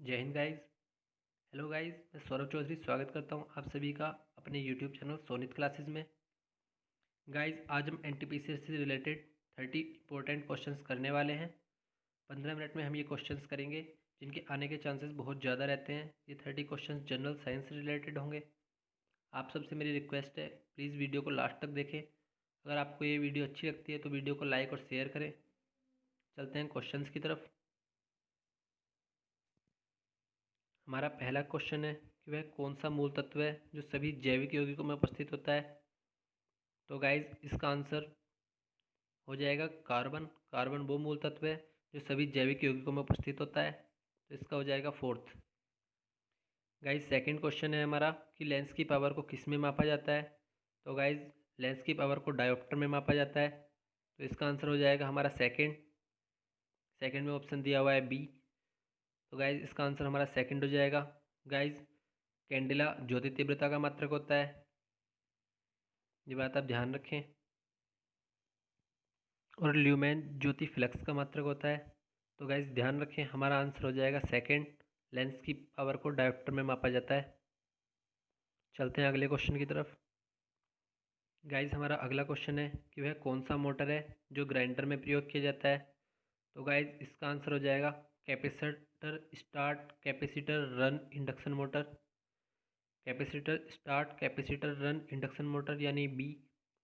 जय Hind guys. Hello guys, मैं सौरभ चौधरी स्वागत करता हूं आप सभी का अपने यूट्यूब चैनल सोनित क्लासेस में। गाइस, आज हम एनटीपीसी से रिलेटेड 30 इंपॉर्टेंट क्वेश्चंस करने वाले हैं। 15 मिनट में हम ये क्वेश्चंस करेंगे जिनके आने के चांसेस बहुत ज़्यादा रहते हैं। ये 30 क्वेश्चंस जनरल साइंस से रिलेटेड होंगे। आप सबसे मेरी रिक्वेस्ट है, प्लीज़ वीडियो को लास्ट तक देखें। अगर आपको ये वीडियो अच्छी लगती है तो वीडियो को लाइक और शेयर करें। चलते हैं क्वेश्चंस की तरफ। हमारा पहला क्वेश्चन है कि वह कौन सा मूल तत्व है जो सभी जैविक यौगिकों में उपस्थित होता है। तो गाइज, इसका आंसर हो जाएगा कार्बन। कार्बन वो मूल तत्व है जो सभी जैविक यौगिकों में उपस्थित होता है, तो इसका हो जाएगा फोर्थ। गाइज, सेकंड क्वेश्चन है हमारा कि लेंस की पावर को किस में मापा जाता है। तो गाइज, लेंस की पावर को डायोप्टर में मापा जाता है, तो इसका आंसर हो जाएगा हमारा सेकंड। सेकंड में ऑप्शन दिया हुआ है बी, तो गाइज इसका आंसर हमारा सेकंड हो जाएगा। गाइज, कैंडिला ज्योति तीव्रता का मात्रक होता है, ये बात आप ध्यान रखें। और ल्यूमेन ज्योति फ्लक्स का मात्रक होता है। तो गाइज ध्यान रखें, हमारा आंसर हो जाएगा सेकंड। लेंस की पावर को डायोप्टर में मापा जाता है। चलते हैं अगले क्वेश्चन की तरफ। गाइज, हमारा अगला क्वेश्चन है कि वह कौन सा मोटर है जो ग्राइंडर में प्रयोग किया जाता है। तो गाइज, इसका आंसर हो जाएगा capacitor start capacitor run induction motor. Capacitor start capacitor run induction motor यानी बी,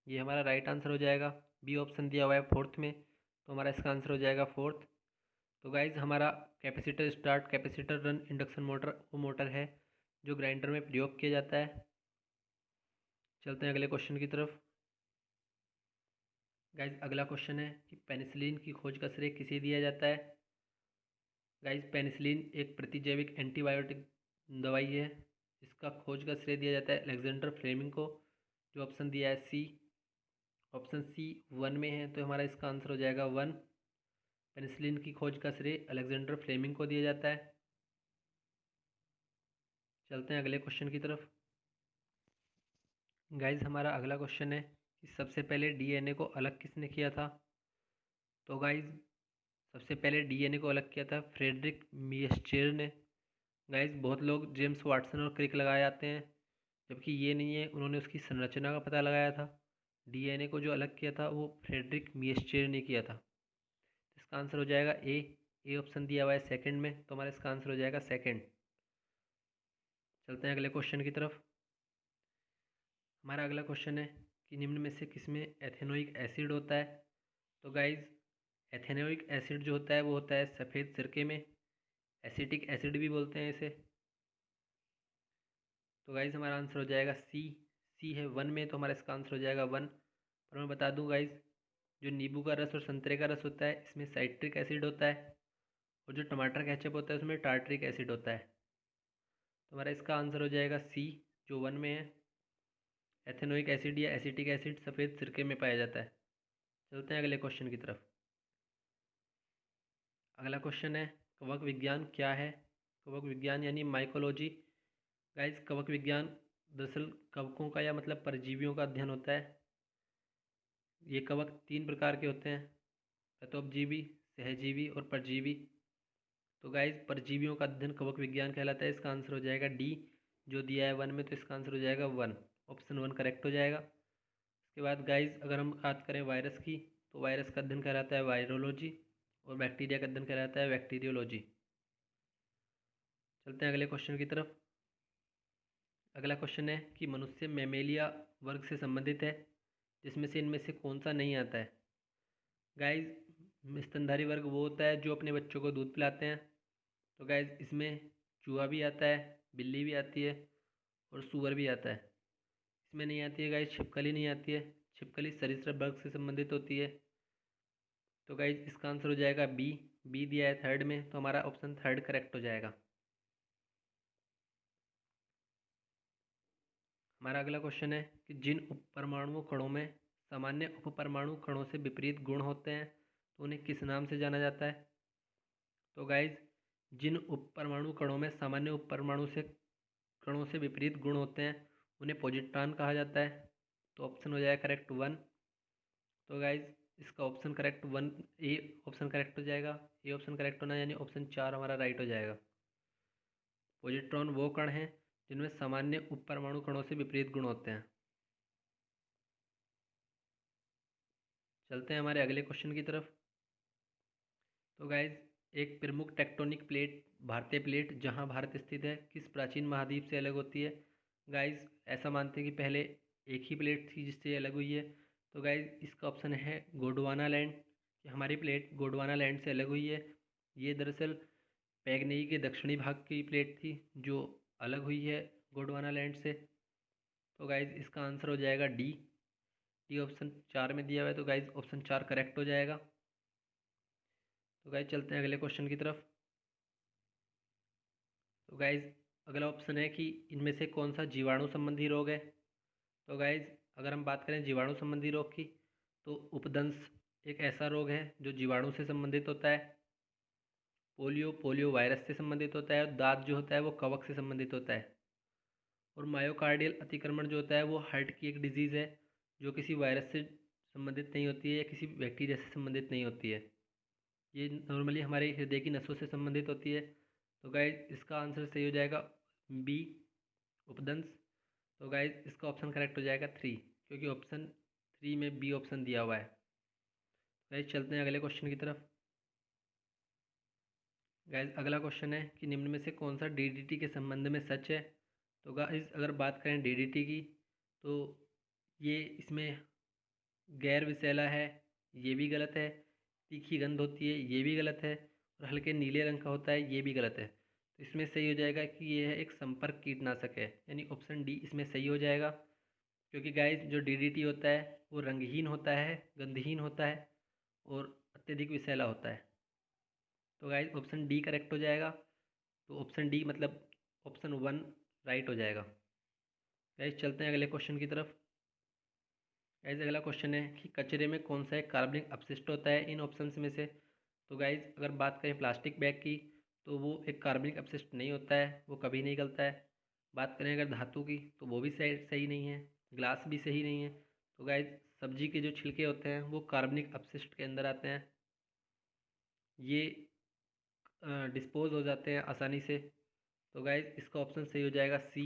ये हमारा राइट आंसर हो जाएगा। बी ऑप्शन दिया हुआ है फोर्थ में, तो हमारा इसका आंसर हो जाएगा फोर्थ। तो गाइज, हमारा capacitor start capacitor run induction motor वो मोटर है जो ग्राइंडर में प्रयोग किया जाता है। चलते हैं अगले क्वेश्चन की तरफ। गाइज, अगला क्वेश्चन है कि पेनिसिलिन की खोज का श्रेय किसे दिया जाता है। गाइज, पेनिसिलिन एक प्रतिजैविक एंटीबायोटिक दवाई है। इसका खोज का श्रेय दिया जाता है अलेक्जेंडर फ्लेमिंग को, जो ऑप्शन दिया है सी। ऑप्शन सी वन में है, तो हमारा इसका आंसर हो जाएगा वन। पेनिसिलिन की खोज का श्रेय अलेक्जेंडर फ्लेमिंग को दिया जाता है। चलते हैं अगले क्वेश्चन की तरफ। गाइज, हमारा अगला क्वेश्चन है कि सबसे पहले डीएनए को अलग किसने किया था। तो गाइज, सबसे पहले डीएनए को अलग किया था फ्रेडरिक मियस्चर ने। गाइज, बहुत लोग जेम्स वाटसन और क्रिक लगाए जाते हैं, जबकि ये नहीं है, उन्होंने उसकी संरचना का पता लगाया था। डीएनए को जो अलग किया था वो फ्रेडरिक मियस्चर ने किया था। इसका आंसर हो जाएगा ए। ए ऑप्शन दिया हुआ है सेकंड में, तो हमारा इसका आंसर हो जाएगा सेकंड। चलते हैं अगले क्वेश्चन की तरफ। हमारा अगला क्वेश्चन है कि निम्न में से किसमें एथेनोइक एसिड होता है। तो गाइज, एथेनोइक एसिड जो होता है वो होता है सफ़ेद सिरके में। एसिटिक एसिड भी बोलते हैं इसे। तो गाइज, हमारा आंसर हो जाएगा सी। सी है वन में, तो हमारा इसका आंसर हो जाएगा वन। और मैं बता दूं गाइज, जो नींबू का रस और संतरे का रस होता है इसमें साइट्रिक एसिड होता है, और जो टमाटर केचप होता है उसमें टार्ट्रिक एसिड होता है। तो हमारा इसका आंसर हो जाएगा सी, जो वन में है। एथेनोइक एसिड या एसिटिक एसिड सफ़ेद सिरके में पाया जाता है। चलते हैं अगले क्वेश्चन की तरफ। अगला क्वेश्चन है कवक विज्ञान क्या है। कवक विज्ञान यानी माइकोलॉजी। गाइज, कवक विज्ञान दरअसल कवकों का या मतलब परजीवियों का अध्ययन होता है। ये कवक तीन प्रकार के होते हैं, प्रतोपजीवी, सहजीवी और परजीवी। तो गाइज, परजीवियों का अध्ययन कवक विज्ञान कहलाता है। इसका आंसर हो जाएगा डी, जो दिया है वन में, तो इसका आंसर हो जाएगा वन। ऑप्शन वन करेक्ट हो जाएगा। इसके बाद गाइज, अगर हम बात करें वायरस की, तो वायरस का अध्ययन कहलाता है वायरोलॉजी, और बैक्टीरिया का अध्ययन कहलाता है बैक्टीरियोलॉजी। चलते हैं अगले क्वेश्चन की तरफ। अगला क्वेश्चन है कि मनुष्य मेमेलिया वर्ग से संबंधित है, जिसमें से इनमें से कौन सा नहीं आता है। गाइज, स्तनधारी वर्ग वो होता है जो अपने बच्चों को दूध पिलाते हैं। तो गाइज, इसमें चूहा भी आता है, बिल्ली भी आती है, और सूअर भी आता है। इसमें नहीं आती है गाइज, छिपकली नहीं आती है। छिपकली सरीसृप वर्ग से संबंधित होती है। तो गाइज, इसका आंसर हो जाएगा बी। बी दिया है थर्ड में, तो हमारा ऑप्शन थर्ड करेक्ट हो जाएगा। हमारा अगला क्वेश्चन है कि जिन उपपरमाणु कणों में सामान्य उपपरमाणु कणों से विपरीत गुण होते हैं, तो उन्हें किस नाम से जाना जाता है। तो गाइज, जिन उपपरमाणु कणों में सामान्य उपपरमाणु से कणों से विपरीत गुण होते हैं उन्हें पॉजिट्रॉन कहा जाता है। तो ऑप्शन हो जाएगा करेक्ट वन। तो गाइज, इसका option correct one, A option correct हो जाएगा। ए ऑप्शन करेक्ट होना यानी ऑप्शन चार हमारा राइट हो जाएगा। पॉजिट्रॉन वो कण हैं जिनमें सामान्य उपपरमाणु कणों से विपरीत गुण होते हैं। चलते हैं हमारे अगले क्वेश्चन की तरफ। तो गाइज, एक प्रमुख टेक्टोनिक प्लेट भारतीय प्लेट जहां भारत स्थित है किस प्राचीन महाद्वीप से अलग होती है? गाइज, ऐसा मानते हैं कि पहले एक ही प्लेट थी जिससे ये अलग हुई है। तो गाइज, इसका ऑप्शन है गोंडवाना लैंड, कि हमारी प्लेट गोंडवाना लैंड से अलग हुई है। ये दरअसल पैगनेई के दक्षिणी भाग की प्लेट थी जो अलग हुई है गोंडवाना लैंड से। तो गाइज, इसका आंसर हो जाएगा डी। डी ऑप्शन 4 में दिया हुआ है, तो गाइज ऑप्शन 4 करेक्ट हो जाएगा। तो गाइज, चलते हैं अगले क्वेश्चन की तरफ। तो गाइज, अगला ऑप्शन है कि इनमें से कौन सा जीवाणु संबंधी रोग है? तो गाइज, अगर हम बात करें जीवाणु संबंधी रोग की, तो उपदंश एक ऐसा रोग है जो जीवाणु से संबंधित होता है। पोलियो वायरस से संबंधित होता है। और दांत जो होता है वो कवक से संबंधित होता है। और मायोकार्डियल अतिक्रमण जो होता है वो हार्ट की एक डिजीज़ है जो किसी वायरस से संबंधित नहीं होती है या किसी बैक्टीरिया से संबंधित नहीं होती है। ये नॉर्मली हमारे हृदय की नसों से संबंधित होती है। तो गाइज, इसका आंसर सही हो जाएगा बी, उपदंश। तो गाइज, इसका ऑप्शन करेक्ट हो जाएगा 3, क्योंकि ऑप्शन 3 में बी ऑप्शन दिया हुआ है। गाइज, चलते हैं अगले क्वेश्चन की तरफ। गाइज, अगला क्वेश्चन है कि निम्न में से कौन सा डीडीटी के संबंध में सच है? तो गाइज, अगर बात करें डीडीटी की, तो ये इसमें गैर विषैला है, ये भी गलत है। तीखी गंध होती है, ये भी गलत है। और हल्के नीले रंग का होता है, ये भी गलत है। तो इसमें सही हो जाएगा कि ये है एक संपर्क कीटनाशक है, यानी ऑप्शन डी इसमें सही हो जाएगा। क्योंकि गाइज, जो डीडीटी होता है वो रंगहीन होता है, गंधहीन होता है और अत्यधिक विषैला होता है। तो गाइज, ऑप्शन डी करेक्ट हो जाएगा। तो ऑप्शन डी मतलब ऑप्शन 1 राइट हो जाएगा। गाइज, चलते हैं अगले क्वेश्चन की तरफ। गाइज, अगला क्वेश्चन है कि कचरे में कौन सा एक कार्बनिक अपशिष्ट होता है इन ऑप्शंस में से? तो गाइज, अगर बात करें प्लास्टिक बैग की, तो वो एक कार्बनिक अपशिष्ट नहीं होता है, वो कभी नहीं गलता है। बात करें अगर धातु की, तो वो भी सही नहीं है। ग्लास भी सही नहीं है। तो गाइज, सब्जी के जो छिलके होते हैं वो कार्बनिक अपशिष्ट के अंदर आते हैं। ये डिस्पोज हो जाते हैं आसानी से। तो गाइज, इसका ऑप्शन सही हो जाएगा सी।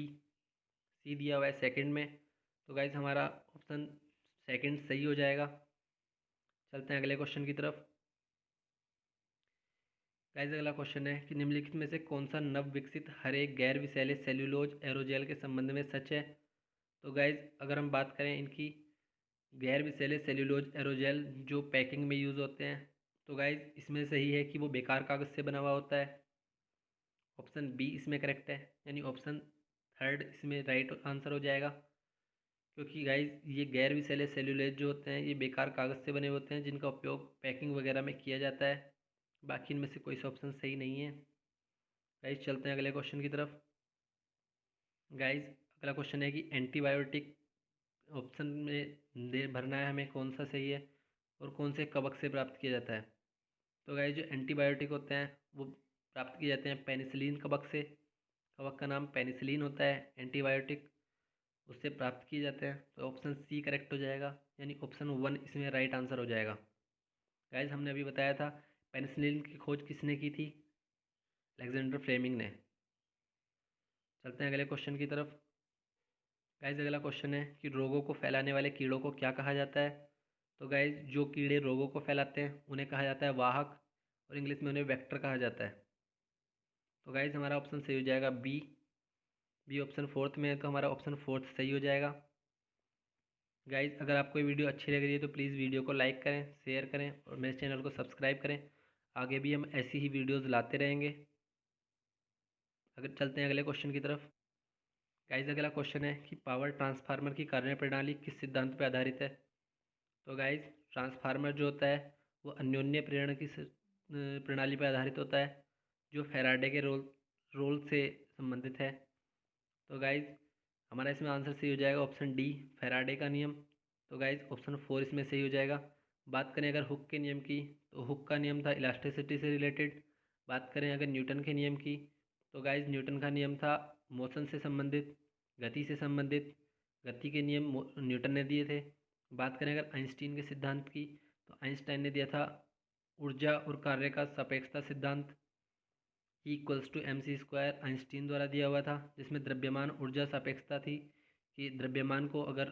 सी दिया हुआ है सेकंड में। तो गाइज, हमारा ऑप्शन सेकंड सही हो जाएगा। चलते हैं अगले क्वेश्चन की तरफ। गाइज, अगला क्वेश्चन है कि निम्नलिखित में से कौन सा नव विकसित हरे गैर विषैले सेल्यूलोज एरोजेल के संबंध में सच है? तो गाइज, अगर हम बात करें इनकी गैर विषैले सेल्यूलोज एरोजेल जो पैकिंग में यूज़ होते हैं, तो गाइज इसमें सही है कि वो बेकार कागज़ से बना हुआ होता है। ऑप्शन बी इसमें करेक्ट है, यानी ऑप्शन थर्ड इसमें राइट आंसर हो जाएगा। क्योंकि गाइज, ये गैर विषैले सेल्यूलोज जो होते हैं ये बेकार कागज़ से बने होते हैं जिनका उपयोग पैकिंग वगैरह में किया जाता है। बाकी इनमें से कोई सा ऑप्शन सही नहीं है। गाइज, चलते हैं अगले क्वेश्चन की तरफ। गाइज, अगला क्वेश्चन है कि एंटीबायोटिक ऑप्शन में दे भरना है हमें कौन सा सही है और कौन से कवक से प्राप्त किया जाता है। तो गाइज, जो एंटीबायोटिक होते हैं वो प्राप्त किए जाते हैं पेनिसिलिन कवक से। कवक का नाम पेनिसिलिन होता है। एंटीबायोटिक उससे प्राप्त किए जाते हैं। तो ऑप्शन सी करेक्ट हो जाएगा, यानी ऑप्शन 1 इसमें राइट आंसर हो जाएगा। गाइज, हमने अभी बताया था पेनिसिलिन की खोज किसने की थी? अलेक्जेंडर फ्लेमिंग ने। चलते हैं अगले क्वेश्चन की तरफ। गाइज, अगला क्वेश्चन है कि रोगों को फैलाने वाले कीड़ों को क्या कहा जाता है? तो गाइज, जो कीड़े रोगों को फैलाते हैं उन्हें कहा जाता है वाहक, और इंग्लिश में उन्हें वेक्टर कहा जाता है। तो गाइज, हमारा ऑप्शन सही हो जाएगा बी। बी ऑप्शन फोर्थ में है, तो हमारा ऑप्शन फोर्थ सही हो जाएगा। गाइज, अगर आपको ये वीडियो अच्छी लग रही है तो प्लीज़ वीडियो को लाइक करें, शेयर करें और मेरे चैनल को सब्सक्राइब करें। आगे भी हम ऐसी ही वीडियोज़ लाते रहेंगे। अगर चलते हैं अगले क्वेश्चन की तरफ। गाइज, अगला क्वेश्चन है कि पावर ट्रांसफार्मर की कार्यप्रणाली किस सिद्धांत पर आधारित है? तो गाइज, ट्रांसफार्मर जो होता है वो अन्योन्य प्रेरण की प्रणाली पर आधारित होता है जो फैराडे के रोल से संबंधित है। तो गाइज, हमारा इसमें आंसर सही हो जाएगा ऑप्शन डी, फैराडे का नियम। तो गाइज, ऑप्शन 4 इसमें सही हो जाएगा। बात करें अगर हुक के नियम की, तो हुक का नियम था इलास्टिसिटी से रिलेटेड। बात करें अगर न्यूटन के नियम की, तो गाइज न्यूटन का नियम था मोशन से संबंधित, गति से संबंधित। गति के नियम न्यूटन ने दिए थे। बात करें अगर आइंस्टीन के सिद्धांत की, तो आइंस्टाइन ने दिया था ऊर्जा और कार्य का सापेक्षता सिद्धांत। E=mc² आइंस्टीन द्वारा दिया हुआ था, जिसमें द्रव्यमान ऊर्जा सापेक्षता थी कि द्रव्यमान को अगर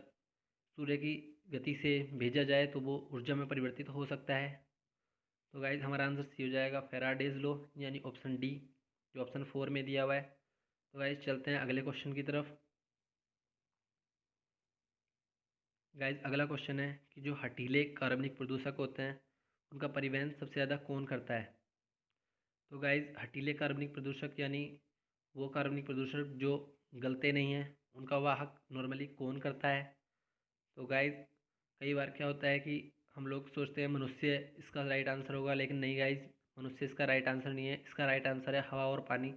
सूर्य की गति से भेजा जाए तो वो ऊर्जा में परिवर्तित हो सकता है। तो गाइज हमारा आंसर सी हो जाएगा फैराडेज लॉ, यानी ऑप्शन डी, जो ऑप्शन 4 में दिया हुआ है। तो गाइज चलते हैं अगले क्वेश्चन की तरफ। गाइज अगला क्वेश्चन है कि जो हठीले कार्बनिक प्रदूषक होते हैं उनका परिवहन सबसे ज़्यादा कौन करता है। तो गाइज हठीले कार्बनिक प्रदूषक यानी वो कार्बनिक प्रदूषक जो गलते नहीं हैं, उनका वाहक नॉर्मली कौन करता है। तो गाइज कई बार क्या होता है कि हम लोग सोचते हैं मनुष्य इसका राइट आंसर होगा, लेकिन नहीं गाइज, मनुष्य इसका राइट आंसर नहीं है। इसका राइट आंसर है हवा और पानी।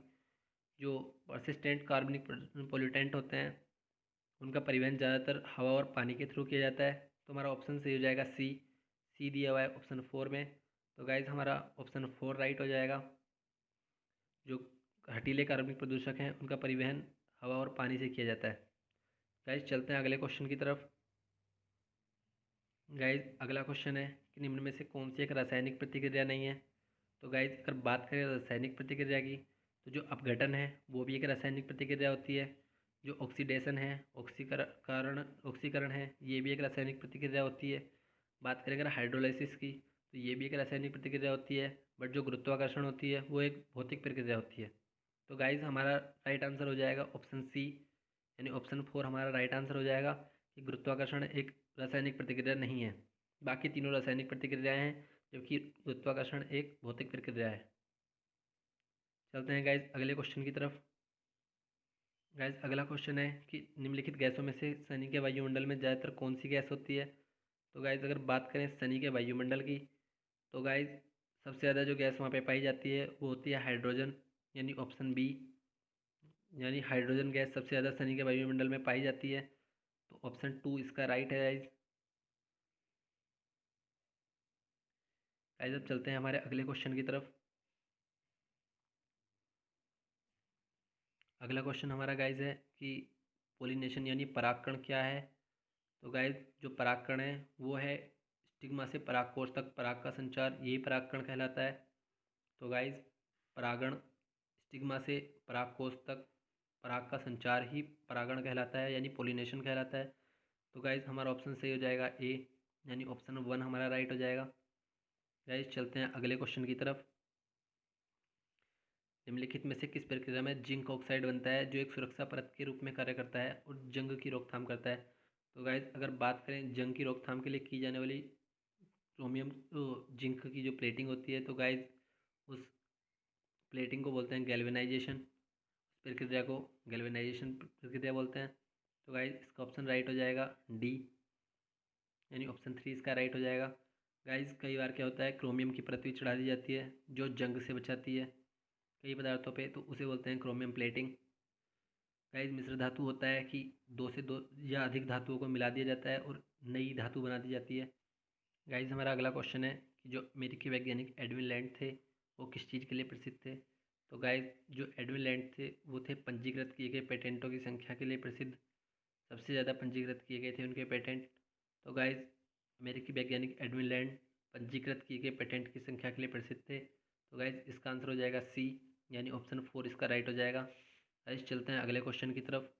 जो परसिस्टेंट कार्बनिक पोल्यूटेंट होते हैं उनका परिवहन ज़्यादातर हवा और पानी के थ्रू किया जाता है। तो हमारा ऑप्शन सही हो जाएगा सी, सी दिया हुआ है ऑप्शन 4 में। तो गाइज हमारा ऑप्शन 4 राइट हो जाएगा। जो हठीले कार्बनिक प्रदूषक हैं उनका परिवहन हवा और पानी से किया जाता है। गाइज चलते हैं अगले क्वेश्चन की तरफ। गाइज अगला क्वेश्चन है कि निम्न में से कौन सी एक रासायनिक प्रतिक्रिया नहीं है। तो गाइज अगर बात करें रासायनिक प्रतिक्रिया की, तो जो अपघटन है वो भी एक रासायनिक प्रतिक्रिया होती है। जो ऑक्सीडेशन है, ऑक्सीकरण है, ये भी एक रासायनिक प्रतिक्रिया होती है। बात करें अगर हाइड्रोलाइसिस की, तो ये भी एक रासायनिक प्रतिक्रिया होती है। बट जो गुरुत्वाकर्षण होती है वो एक भौतिक प्रक्रिया होती है। तो गाइज हमारा राइट आंसर हो जाएगा ऑप्शन सी, यानी ऑप्शन 4 हमारा राइट आंसर हो जाएगा कि गुरुत्वाकर्षण एक रासायनिक प्रतिक्रिया नहीं है। बाकी तीनों रासायनिक प्रतिक्रियाएं हैं, जबकि गुरुत्वाकर्षण एक भौतिक प्रक्रिया है। चलते हैं गाइज अगले क्वेश्चन की तरफ। गाइज अगला क्वेश्चन है कि निम्नलिखित गैसों में से शनि के वायुमंडल में ज़्यादातर कौन सी गैस होती है। तो गाइज अगर बात करें शनि के वायुमंडल की, तो गाइज सबसे ज़्यादा जो गैस वहाँ पे पाई जाती है वो होती है हाइड्रोजन, यानी ऑप्शन बी, यानी हाइड्रोजन गैस सबसे ज़्यादा शनि के वायुमंडल में पाई जाती है। तो ऑप्शन 2 इसका राइट है गाइज। गाइज अब चलते हैं हमारे अगले क्वेश्चन की तरफ। अगला क्वेश्चन हमारा गाइज है कि पोलिनेशन यानी परागकण क्या है। तो गाइज जो परागकण है वो है स्टिग्मा से परागकोश तक पराग का संचार, यही परागकण कहलाता है। तो गाइज परागण, स्टिग्मा से परागकोश तक पराग का संचार ही परागण कहलाता है, यानी पोलिनेशन कहलाता है। तो गाइज हमारा ऑप्शन सही हो जाएगा ए, यानी ऑप्शन 1 हमारा राइट हो जाएगा। गाइज चलते हैं अगले क्वेश्चन की तरफ। निम्नलिखित में से किस प्रक्रिया में जिंक ऑक्साइड बनता है, जो एक सुरक्षा परत के रूप में कार्य करता है और जंग की रोकथाम करता है। तो गाइज अगर बात करें जंग की रोकथाम के लिए की जाने वाली क्रोमियम जिंक की जो प्लेटिंग होती है, तो गाइज उस प्लेटिंग को बोलते हैं गैल्वेनाइजेशन। प्रक्रिया को गैल्वेनाइजेशन प्रक्रिया बोलते हैं। तो गाइज इसका ऑप्शन राइट हो जाएगा डी, यानी ऑप्शन 3 इसका राइट हो जाएगा। गाइज कई बार क्या होता है क्रोमियम की परत भी चढ़ा दी जाती है जो जंग से बचाती है कई पदार्थों पे, तो उसे बोलते हैं क्रोमियम प्लेटिंग। गाइज मिश्र धातु होता है कि दो से दो या अधिक धातुओं को मिला दिया जाता है और नई धातु बना दी जाती है। गाइज हमारा अगला क्वेश्चन है कि जो अमेरिकी वैज्ञानिक एडविन लैंड थे वो किस चीज़ के लिए प्रसिद्ध थे। तो गाइज जो एडविन लैंड थे वो थे पंजीकृत किए गए पेटेंटों की संख्या के लिए प्रसिद्ध। सबसे ज़्यादा पंजीकृत किए गए थे उनके पेटेंट। तो गाइज अमेरिकी वैज्ञानिक एडविन लैंड पंजीकृत किए गए पेटेंट की संख्या के लिए प्रसिद्ध थे। तो गाइज इसका आंसर हो जाएगा सी, यानी ऑप्शन 4 इसका राइट हो जाएगा। गाइज चलते हैं अगले क्वेश्चन की तरफ।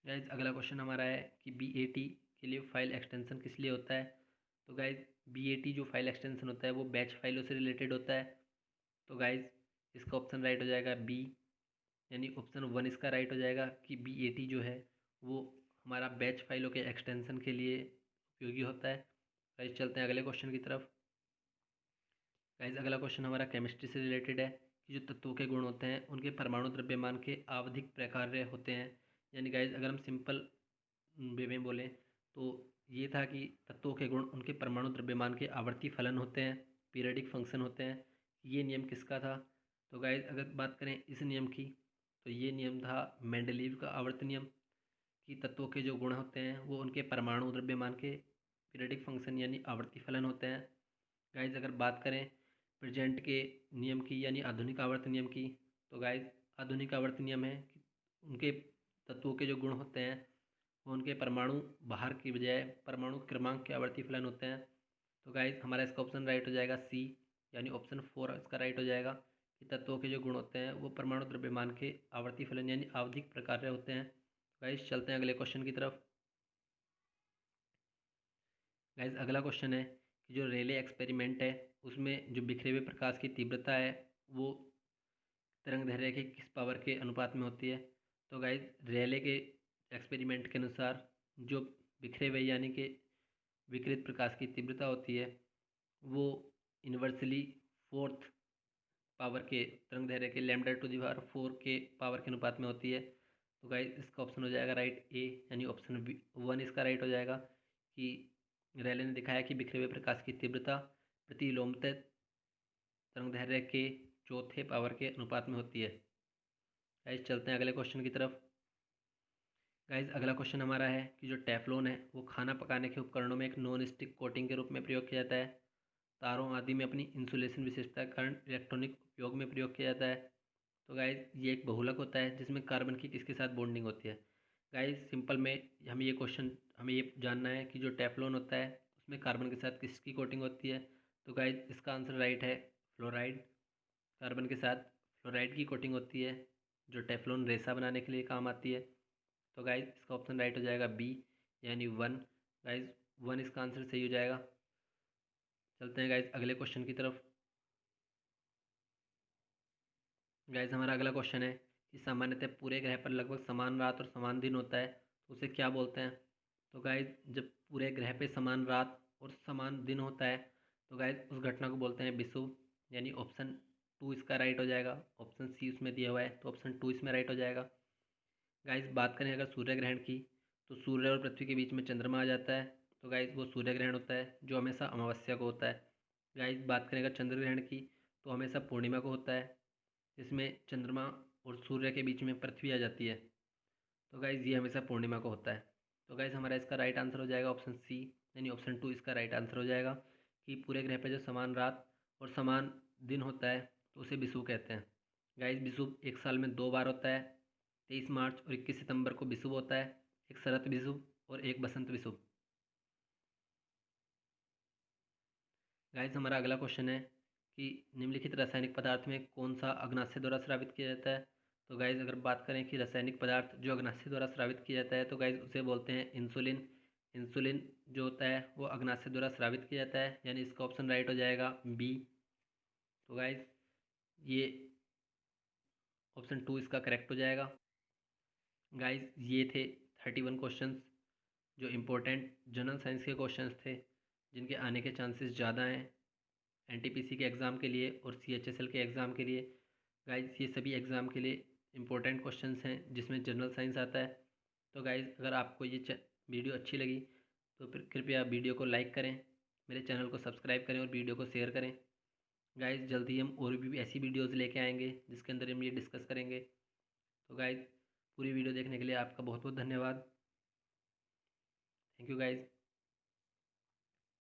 गाइज अगला क्वेश्चन हमारा है कि BAT के लिए फाइल एक्सटेंशन किस लिए होता है। तो गाइज BAT जो फाइल एक्सटेंशन होता है वो बैच फाइलों से रिलेटेड होता है। तो गाइज इसका ऑप्शन राइट हो जाएगा बी, यानी ऑप्शन 1 इसका राइट हो जाएगा कि BAT जो है वो हमारा बैच फाइलों के एक्सटेंशन के लिए उपयोगी होता है। गाइज चलते हैं अगले क्वेश्चन की तरफ। गाइज अगला क्वेश्चन हमारा केमिस्ट्री से रिलेटेड है कि जो तत्वों के गुण होते हैं उनके परमाणु द्रव्यमान के आवधिक प्रकार्य होते हैं। यानी गाइज अगर हम सिंपल वे में बोलें तो ये था कि तत्वों के गुण उनके परमाणु द्रव्यमान के आवर्ती फलन होते हैं, पीरियडिक फंक्शन होते हैं। ये नियम किसका था। तो गाइज अगर बात करें इस नियम की, तो ये नियम था मेंडलीव का आवर्त नियम, कि तत्वों के जो गुण होते हैं वो उनके परमाणु द्रव्यमान के पीरियडिक फंक्शन यानी आवर्ती फलन होते हैं। गाइज अगर बात करें प्रेजेंट के नियम की यानी आधुनिक आवर्त नियम की, तो गाइज आधुनिक आवर्त नियम है कि उनके तत्वों के जो गुण होते हैं वो उनके परमाणु बाहर की बजाय परमाणु क्रमांक के आवर्ती फलन होते हैं। तो गाइज हमारा इसका ऑप्शन राइट हो जाएगा सी, यानी ऑप्शन 4 इसका राइट हो जाएगा कि तत्वों के जो गुण होते हैं वो परमाणु द्रव्यमान के आवर्ती फलन यानी आवधिक प्रकार होते हैं। गाइस चलते हैं अगले क्वेश्चन की तरफ। गाइस अगला क्वेश्चन है कि जो रेले एक्सपेरिमेंट है उसमें जो बिखरे हुए प्रकाश की तीव्रता है वो तरंग दैर्ध्य के किस पावर के अनुपात में होती है। तो गाइस रेले के एक्सपेरिमेंट के अनुसार जो बिखरे हुए यानी कि विकिरित प्रकाश की तीव्रता होती है वो इन्वर्सली फोर्थ पावर के तरंग दैर्ध्य के λ⁴ के पावर के अनुपात में होती है। तो गाइस इसका ऑप्शन हो जाएगा राइट ए, यानी ऑप्शन 1 इसका राइट हो जाएगा कि रेले ने दिखाया कि बिखरे हुए प्रकाश की तीव्रता प्रति लोमतः तरंग दैर्ध्य के चौथे पावर के अनुपात में होती है। गाइस चलते हैं अगले क्वेश्चन की तरफ। गाइस अगला क्वेश्चन हमारा है कि जो टेफ्लॉन है वो खाना पकाने के उपकरणों में एक नॉन स्टिक कोटिंग के रूप में प्रयोग किया जाता है। तारों आदि में अपनी इंसुलेशन विशेषता के कारण इलेक्ट्रॉनिक उपयोग में प्रयोग किया जाता है। तो गाइस ये एक बहुलक होता है जिसमें कार्बन की किसके साथ बॉन्डिंग होती है। गाइस सिंपल में हमें ये जानना है कि जो टेफ्लॉन होता है उसमें कार्बन के साथ किसकी कोटिंग होती है। तो गाइस इसका आंसर राइट है फ्लोराइड। कार्बन के साथ फ्लोराइड की कोटिंग होती है जो टेफ्लॉन रेसा बनाने के लिए काम आती है। तो गाइस इसका ऑप्शन राइट हो जाएगा बी, यानी 1। गाइस 1 इसका आंसर सही हो जाएगा। चलते हैं गाइस अगले क्वेश्चन की तरफ। गाइस हमारा अगला क्वेश्चन है कि सामान्यतः पूरे ग्रह पर लगभग समान रात और समान दिन होता है तो उसे क्या बोलते हैं। तो गाइस जब पूरे ग्रह पे समान रात और समान दिन होता है तो गाइस उस घटना को बोलते हैं विषुव, यानी ऑप्शन 2 इसका राइट हो जाएगा। ऑप्शन सी उसमें दिया हुआ है तो ऑप्शन 2 इसमें राइट हो जाएगा। गाइस बात करें अगर सूर्य ग्रहण की तो सूर्य और पृथ्वी के बीच में चंद्रमा आ जाता है। तो गाइस वो सूर्य ग्रहण होता है जो हमेशा अमावस्या को होता है। गाइस बात करें अगर चंद्र ग्रहण की तो हमेशा पूर्णिमा को होता है जिसमें चंद्रमा और सूर्य के बीच में पृथ्वी आ जाती है। तो गाइस ये हमेशा पूर्णिमा को होता है। तो गाइस हमारा इसका राइट आंसर हो जाएगा ऑप्शन सी, यानी ऑप्शन 2 इसका राइट आंसर हो जाएगा कि पूरे ग्रह पर जो समान रात और समान दिन होता है तो उसे विषुव कहते हैं। गाइस विषुव एक साल में 2 बार होता है, 23 मार्च और 21 सितंबर को विषुव होता है, एक शरत विषुव और एक बसंत विषुव। गाइस हमारा अगला क्वेश्चन है कि निम्नलिखित रासायनिक पदार्थ में कौन सा अग्नाशय द्वारा स्रावित किया जाता है। तो गाइस अगर बात करें कि रासायनिक पदार्थ जो अग्नाशय द्वारा स्रावित किया जाता है तो गाइस उसे बोलते हैं इंसुलिन। इंसुलिन जो होता है वो अग्नाशय द्वारा स्रावित किया जाता है, यानी इसका ऑप्शन राइट हो जाएगा बी। तो गाइस ये ऑप्शन 2 इसका करेक्ट हो जाएगा। गाइस ये थे 31 क्वेश्चंस जो इम्पोर्टेंट जनरल साइंस के क्वेश्चंस थे जिनके आने के चांसेस ज़्यादा हैं एनटीपीसी के एग्ज़ाम के लिए और सीएचएसएल के एग्ज़ाम के लिए। गाइस ये सभी एग्ज़ाम के लिए इम्पोर्टेंट क्वेश्चंस हैं जिसमें जनरल साइंस आता है। तो गाइस अगर आपको ये वीडियो अच्छी लगी तो फिर कृपया वीडियो को लाइक करें, मेरे चैनल को सब्सक्राइब करें और वीडियो को शेयर करें। गाइस जल्दी हम और भी ऐसी वीडियोज़ लेके आएंगे जिसके अंदर हम ये डिस्कस करेंगे। तो गाइस पूरी वीडियो देखने के लिए आपका बहुत बहुत धन्यवाद। Thank you guys.